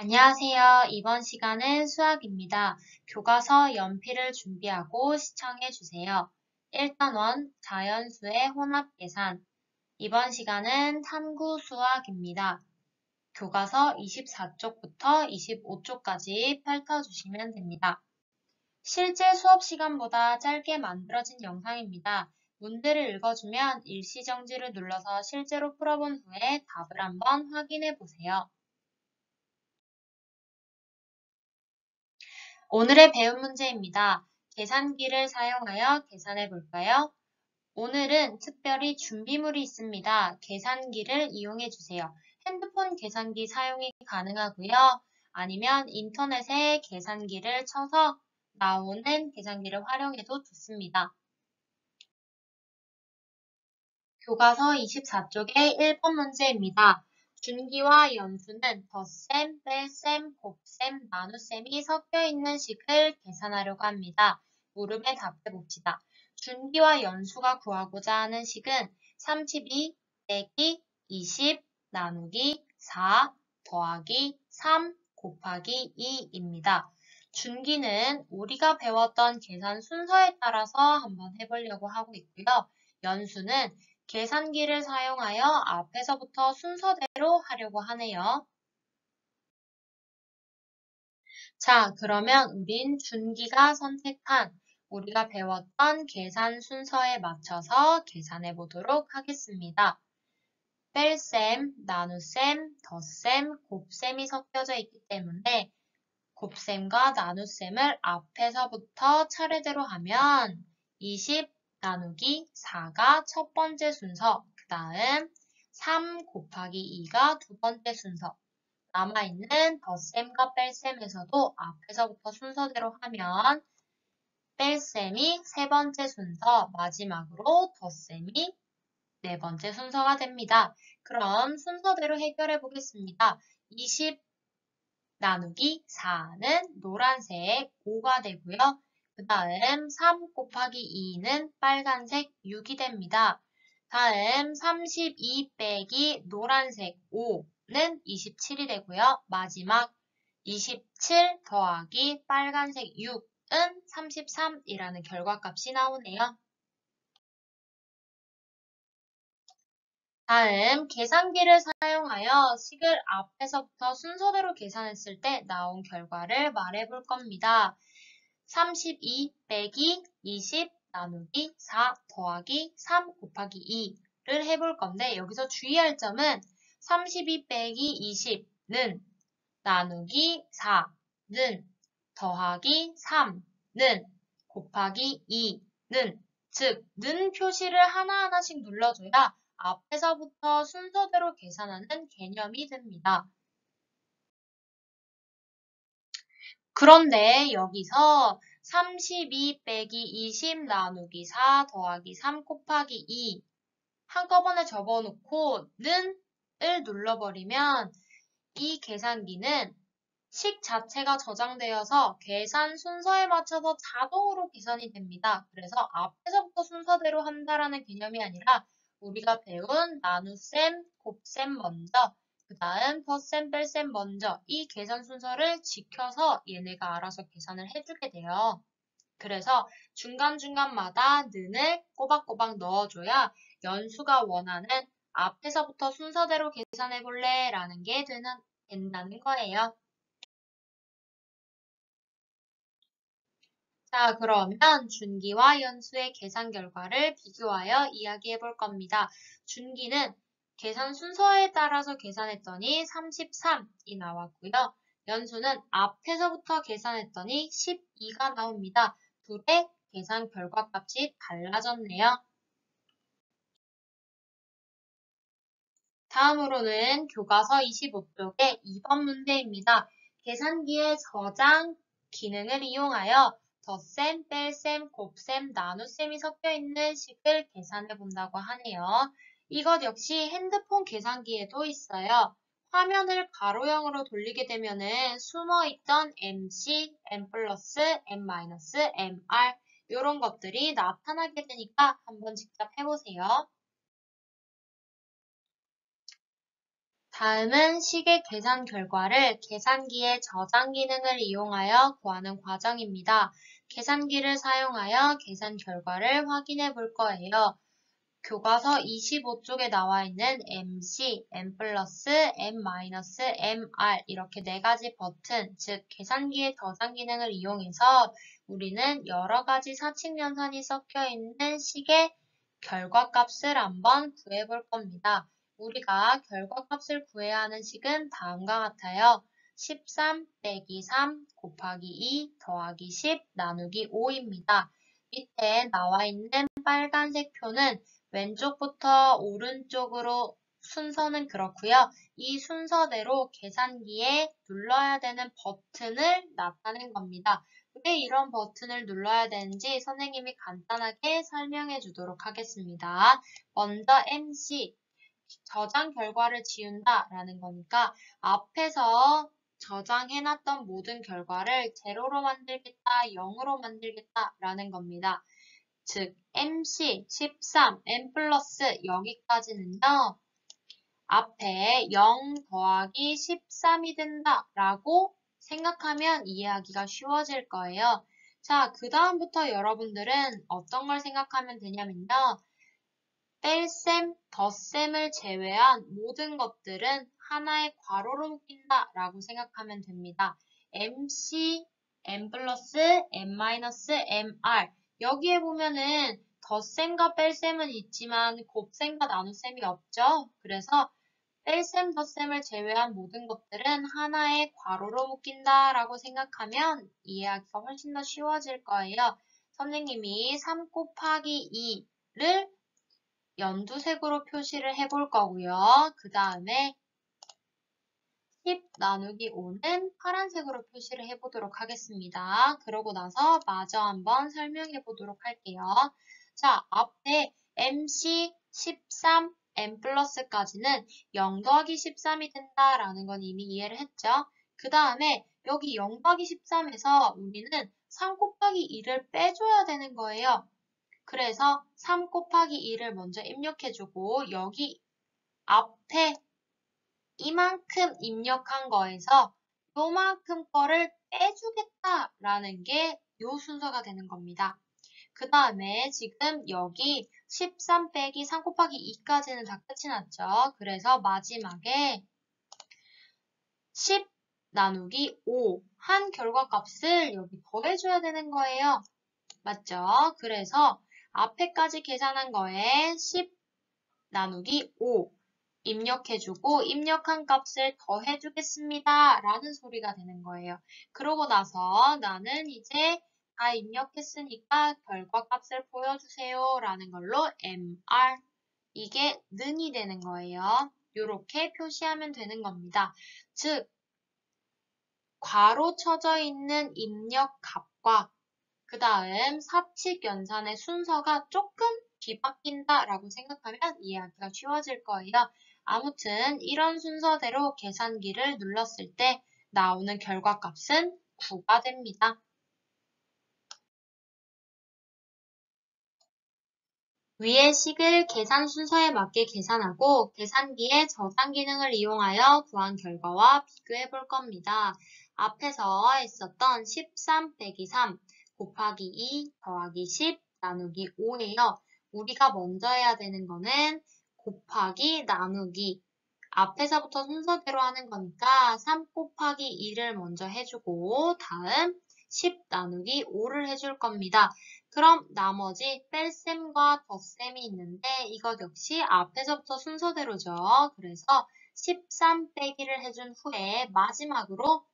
안녕하세요. 이번 시간은 수학입니다. 교과서 연필을 준비하고 시청해 주세요. 1단원 자연수의 혼합 계산. 이번 시간은 탐구 수학입니다. 교과서 24쪽부터 25쪽까지 펼쳐주시면 됩니다. 실제 수업 시간보다 짧게 만들어진 영상입니다. 문제를 읽어주면 일시정지를 눌러서 실제로 풀어본 후에 답을 한번 확인해 보세요. 오늘의 배운 문제입니다. 계산기를 사용하여 계산해 볼까요? 오늘은 특별히 준비물이 있습니다. 계산기를 이용해 주세요. 핸드폰 계산기 사용이 가능하고요. 아니면 인터넷에 계산기를 쳐서 나오는 계산기를 활용해도 좋습니다. 교과서 24쪽의 1번 문제입니다. 준기와 연수는 덧셈, 뺄셈, 곱셈, 나눗셈이 섞여 있는 식을 계산하려고 합니다. 물음에 답해 봅시다. 준기와 연수가 구하고자 하는 식은 32 빼기 20 나누기 4 더하기 3 곱하기 2입니다. 준기는 우리가 배웠던 계산 순서에 따라서 한번 해보려고 하고 있고요. 연수는 계산기를 사용하여 앞에서부터 순서대로 하려고 하네요. 자, 그러면 우린 준기가 선택한 우리가 배웠던 계산 순서에 맞춰서 계산해 보도록 하겠습니다. 뺄셈, 나눗셈, 덧셈, 곱셈이 섞여져 있기 때문에 곱셈과 나눗셈을 앞에서부터 차례대로 하면 20 나누기 4가 첫 번째 순서, 그 다음 3 곱하기 2가 두 번째 순서, 남아있는 덧셈과 뺄셈에서도 앞에서부터 순서대로 하면 뺄셈이 세 번째 순서, 마지막으로 덧셈이 네 번째 순서가 됩니다. 그럼 순서대로 해결해 보겠습니다. 20 나누기 4는 노란색 5가 되고요. 그 다음 3 곱하기 2는 빨간색 6이 됩니다. 다음 32 빼기 노란색 5는 27이 되고요. 마지막 27 더하기 빨간색 6은 33이라는 결과값이 나오네요. 다음 계산기를 사용하여 식을 앞에서부터 순서대로 계산했을 때 나온 결과를 말해 볼 겁니다. 32 빼기 20 나누기 4 더하기 3 곱하기 2를 해볼 건데 여기서 주의할 점은 32 빼기 20는 나누기 4는 더하기 3는 곱하기 2는 즉, 는 표시를 하나하나씩 눌러줘야 앞에서부터 순서대로 계산하는 개념이 됩니다. 그런데 여기서 32 빼기 20 나누기 4 더하기 3 곱하기 2 한꺼번에 접어놓고 는을 눌러버리면 이 계산기는 식 자체가 저장되어서 계산 순서에 맞춰서 자동으로 계산이 됩니다. 그래서 앞에서부터 순서대로 한다라는 개념이 아니라 우리가 배운 나눗셈, 곱셈 먼저, 그 다음 덧셈, 뺄셈 먼저 이 계산 순서를 지켜서 얘네가 알아서 계산을 해주게 돼요. 그래서 중간중간마다 는을 꼬박꼬박 넣어줘야 연수가 원하는 앞에서부터 순서대로 계산해볼래? 라는 게 된다는 거예요. 자, 그러면 준기와 연수의 계산 결과를 비교하여 이야기해 볼 겁니다. 준기는 계산 순서에 따라서 계산했더니 33이 나왔고요. 연수는 앞에서부터 계산했더니 12가 나옵니다. 둘의 계산 결과값이 달라졌네요. 다음으로는 교과서 25쪽의 2번 문제입니다. 계산기의 저장 기능을 이용하여 덧셈, 뺄셈, 곱셈, 나눗셈이 섞여 있는 식을 계산해 본다고 하네요. 이것 역시 핸드폰 계산기에도 있어요. 화면을 가로형으로 돌리게 되면은 숨어있던 MC, M 플러스, M 마이너스, MR 이런 것들이 나타나게 되니까 한번 직접 해보세요. 다음은 식의 계산 결과를 계산기의 저장 기능을 이용하여 구하는 과정입니다. 계산기를 사용하여 계산 결과를 확인해 볼 거예요. 교과서 25쪽에 나와 있는 MC, M 플러스, M 마이너스, MR 이렇게 네 가지 버튼, 즉 계산기의 저장 기능을 이용해서 우리는 여러 가지 사칙 연산이 섞여 있는 식의 결과값을 한번 구해 볼 겁니다. 우리가 결과값을 구해야 하는 식은 다음과 같아요. 13 빼기 3 곱하기 2 더하기 10 나누기 5입니다. 밑에 나와 있는 빨간색 표는 왼쪽부터 오른쪽으로 순서는 그렇고요. 이 순서대로 계산기에 눌러야 되는 버튼을 나타낸 겁니다. 왜 이런 버튼을 눌러야 되는지 선생님이 간단하게 설명해 주도록 하겠습니다. 먼저 MC, 저장 결과를 지운다 라는 거니까 앞에서 저장해놨던 모든 결과를 제로로 만들겠다, 0으로 만들겠다 라는 겁니다. 즉 MC 13, M 플러스 여기까지는요. 앞에 0 더하기 13이 된다 라고 생각하면 이해하기가 쉬워질 거예요. 자, 그 다음부터 여러분들은 어떤 걸 생각하면 되냐면요. 뺄셈, 덧셈을 제외한 모든 것들은 하나의 괄호로 묶인다 라고 생각하면 됩니다. MC, M 플러스, M 마이너스, MR 여기에 보면은 덧셈과 뺄셈은 있지만 곱셈과 나눗셈이 없죠. 그래서 뺄셈, 덧셈을 제외한 모든 것들은 하나의 괄호로 묶인다 라고 생각하면 이해하기가 훨씬 더 쉬워질 거예요. 선생님이 3 곱하기 2를 연두색으로 표시를 해볼 거고요. 그 다음에 10 나누기 5는 파란색으로 표시를 해보도록 하겠습니다. 그러고 나서 마저 한번 설명해 보도록 할게요. 자, 앞에 MC 13, M 플러스까지는 0 더하기 13이 된다라는 건 이미 이해를 했죠. 그 다음에 여기 0 더하기 13에서 우리는 3 곱하기 2를 빼줘야 되는 거예요. 그래서 3 곱하기 2를 먼저 입력해주고 여기 앞에 이만큼 입력한 거에서 요만큼 거를 빼주겠다라는 게 요 순서가 되는 겁니다. 그 다음에 지금 여기 13 빼기 3 곱하기 2까지는 다 끝이 났죠. 그래서 마지막에 10 나누기 5 한 결과값을 여기 더해줘야 되는 거예요. 맞죠? 그래서 앞에까지 계산한 거에 10 나누기 5 입력해주고 입력한 값을 더해주겠습니다 라는 소리가 되는 거예요. 그러고 나서 나는 이제 다 입력했으니까 결과값을 보여주세요 라는 걸로 MR 이게 는이 되는 거예요. 이렇게 표시하면 되는 겁니다. 즉 괄호 쳐져 있는 입력 값과 그 다음 사칙 연산의 순서가 조금 뒤바뀐다 라고 생각하면 이해하기가 쉬워질 거예요. 아무튼 이런 순서대로 계산기를 눌렀을 때 나오는 결과값은 9가 됩니다. 위의 식을 계산 순서에 맞게 계산하고 계산기의 저장 기능을 이용하여 구한 결과와 비교해 볼 겁니다. 앞에서 했었던 13 빼기 3 곱하기 2 더하기 10 나누기 5예요. 우리가 먼저 해야 되는 거는 곱하기 나누기 앞에서부터 순서대로 하는 거니까 3 곱하기 2를 먼저 해주고 다음 10 나누기 5를 해줄 겁니다. 그럼 나머지 뺄셈과 덧셈이 있는데 이것 역시 앞에서부터 순서대로죠. 그래서 13 빼기를 해준 후에 마지막으로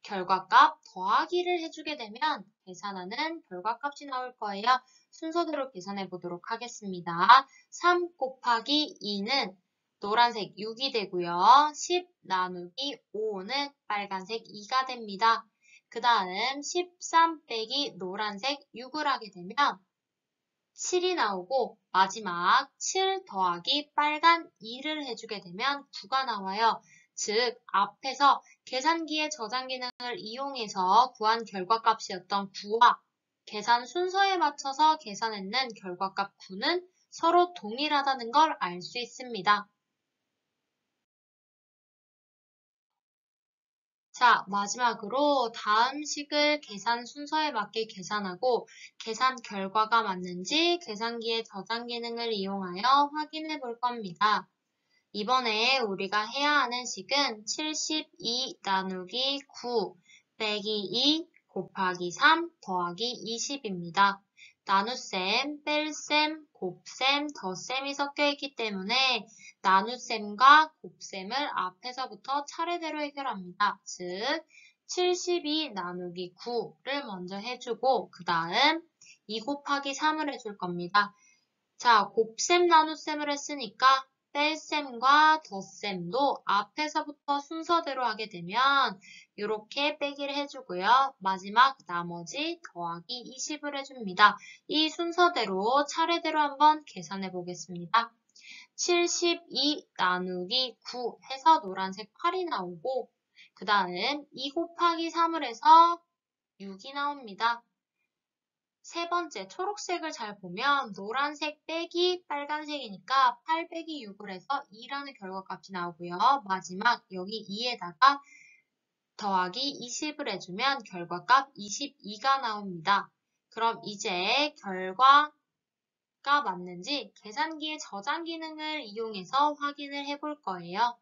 결과값 더하기를 해주게 되면 계산하는 결과값이 나올 거예요. 순서대로 계산해 보도록 하겠습니다. 3 곱하기 2는 노란색 6이 되고요. 10 나누기 5는 빨간색 2가 됩니다. 그 다음 13 빼기 노란색 6을 하게 되면 7이 나오고 마지막 7 더하기 빨간 2를 해주게 되면 9가 나와요. 즉 앞에서 계산기의 저장 기능을 이용해서 구한 결과값이었던 9와 계산 순서에 맞춰서 계산했는 결과값 9는 서로 동일하다는 걸 알 수 있습니다. 자, 마지막으로 다음 식을 계산 순서에 맞게 계산하고 계산 결과가 맞는지 계산기의 저장 기능을 이용하여 확인해 볼 겁니다. 이번에 우리가 해야 하는 식은 72 나누기 9 빼기 2 곱하기 3 더하기 20입니다. 나눗셈, 뺄셈, 곱셈, 덧셈이 섞여 있기 때문에 나눗셈과 곱셈을 앞에서부터 차례대로 해결합니다. 즉, 72 나누기 9를 먼저 해주고 그 다음 2 곱하기 3을 해줄 겁니다. 자, 곱셈 나눗셈을 했으니까 뺄셈과 덧셈도 앞에서부터 순서대로 하게 되면 이렇게 빼기를 해주고요. 마지막 나머지 더하기 20을 해줍니다. 이 순서대로 차례대로 한번 계산해 보겠습니다. 72 나누기 9 해서 노란색 8이 나오고 그 다음 2 곱하기 3을 해서 6이 나옵니다. 세 번째 초록색을 잘 보면 노란색 빼기 빨간색이니까 8 빼기 6을 해서 2라는 결과값이 나오고요. 마지막 여기 2에다가 더하기 20을 해주면 결과값 22가 나옵니다. 그럼 이제 결과가 맞는지 계산기의 저장 기능을 이용해서 확인을 해볼 거예요.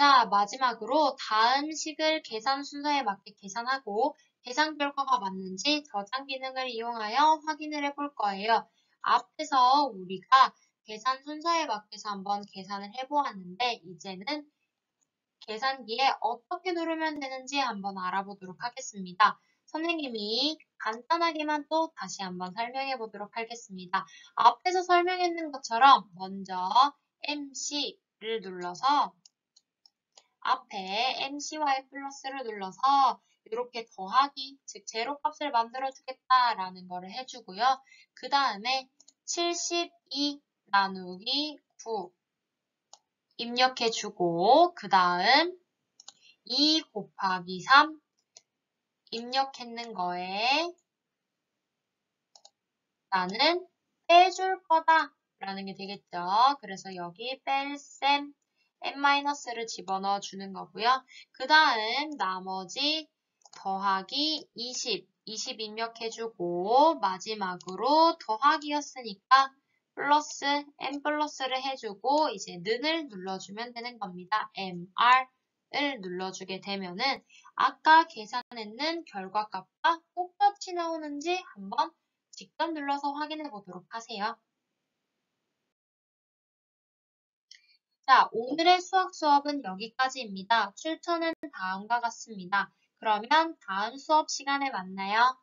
자, 마지막으로 다음 식을 계산 순서에 맞게 계산하고 계산 결과가 맞는지 저장 기능을 이용하여 확인을 해볼 거예요. 앞에서 우리가 계산 순서에 맞게서 한번 계산을 해보았는데 이제는 계산기에 어떻게 누르면 되는지 한번 알아보도록 하겠습니다. 선생님이 간단하게만 또 다시 한번 설명해 보도록 하겠습니다. 앞에서 설명했는 것처럼 먼저 MC를 눌러서 앞에 MCY 플러스를 눌러서 이렇게 더하기, 즉 제로값을 만들어 주겠다라는 거를 해주고요. 그 다음에 72 나누기 9 입력해주고 그 다음 2 곱하기 3 입력했는 거에 나는 빼줄 거다 라는 게 되겠죠. 그래서 여기 뺄셈 n-를 집어넣어 주는 거고요. 그 다음 나머지 더하기 20 입력해주고 마지막으로 더하기였으니까 플러스 n 플러스를 해주고 이제 는을 눌러주면 되는 겁니다. mr을 눌러주게 되면은 아까 계산했는 결과값과 똑같이 나오는지 한번 직접 눌러서 확인해 보도록 하세요. 자, 오늘의 수학은 여기까지입니다. 출처는 다음과 같습니다. 그러면 다음 수업 시간에 만나요.